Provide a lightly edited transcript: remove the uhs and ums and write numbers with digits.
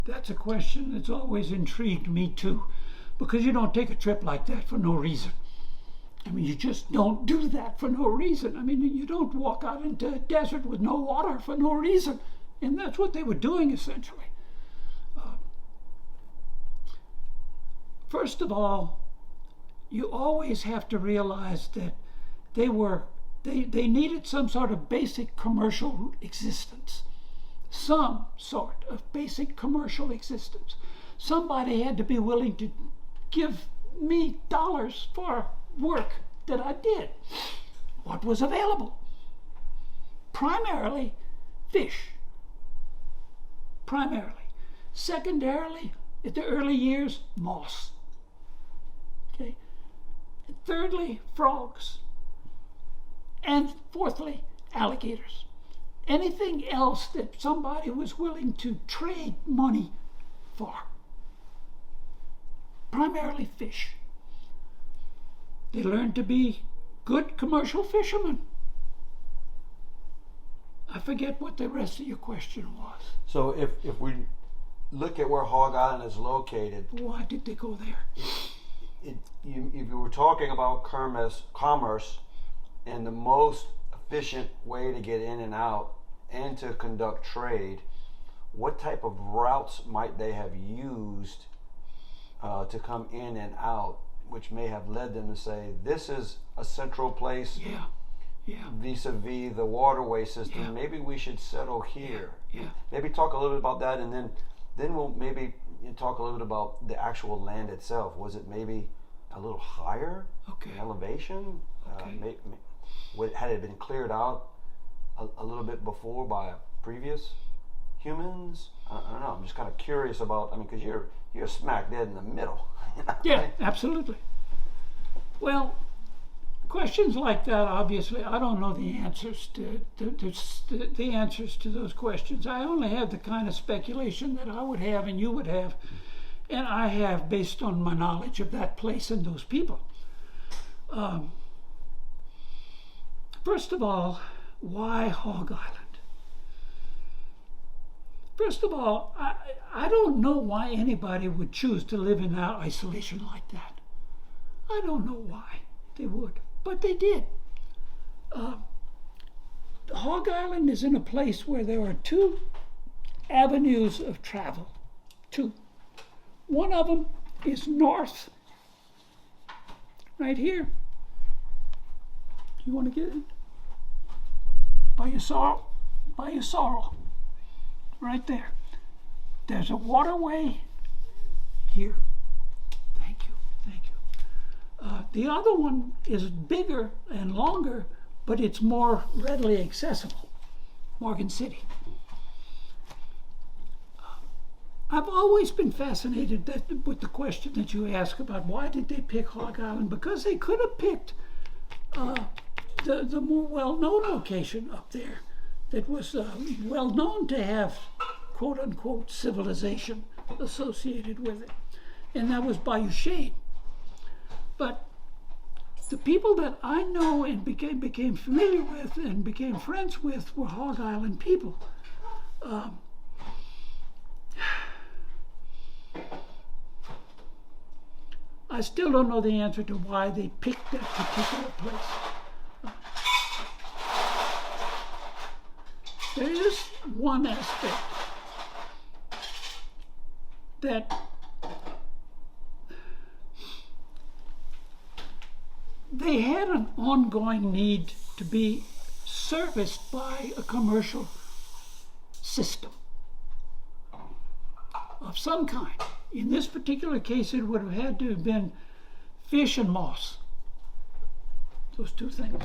That's a question that's always intrigued me too, because you don't take a trip like that for no reason. I mean, you just don't do that for no reason. I mean, you don't walk out into a desert with no water for no reason. And that's what they were doing, essentially. First of all, you always have to realize that they needed some sort of basic commercial existence. Some sort of basic commercial existence. Somebody had to be willing to give me dollars for work that I did. What was available? Primarily fish. Primarily. Secondarily, in the early years, moss. Okay. And thirdly, frogs. And fourthly, alligators. Anything else that somebody was willing to trade money for. Primarily fish. They learned to be good commercial fishermen. I forget what the rest of your question was. So if we look at where Hog Island is located, why did they go there? If you were talking about commerce and the most efficient way to get in and out and to conduct trade, what type of routes might they have used to come in and out, which may have led them to say, this is a central place vis-a-vis the waterway system. Yeah. Maybe we should settle here. Yeah. Maybe talk a little bit about that, and then we'll maybe talk a little bit about the actual land itself. Was it maybe a little higher in elevation? Okay. Had it been cleared out a little bit before by previous humans? I don't know. I'm just kind of curious about. I mean, because you're smack dead in the middle. Yeah, absolutely. Well, questions like that, obviously, I don't know the answers the answers to those questions. I only have the kind of speculation that I would have and you would have, and I have based on my knowledge of that place and those people. First of all, why Hog Island? First of all, I don't know why anybody would choose to live in that isolation like that. I don't know why they would, but they did. Hog Island is in a place where there are two avenues of travel. Two. One of them is north, right here. You want to get it? By your sorrel. Right there. There's a waterway here. Thank you. The other one is bigger and longer, but it's more readily accessible. Morgan City. I've always been fascinated with the question that you ask about why did they pick Hog Island? Because they could have picked the more well-known location up there that was well known to have quote-unquote civilization associated with it, and that was Bayou Shade. But the people that I know and became familiar with and became friends with were Hog Island people. I still don't know the answer to why they picked that particular place. There is one aspect that they had an ongoing need to be serviced by a commercial system of some kind. In this particular case, it would have had to have been fish and moss. Those two things.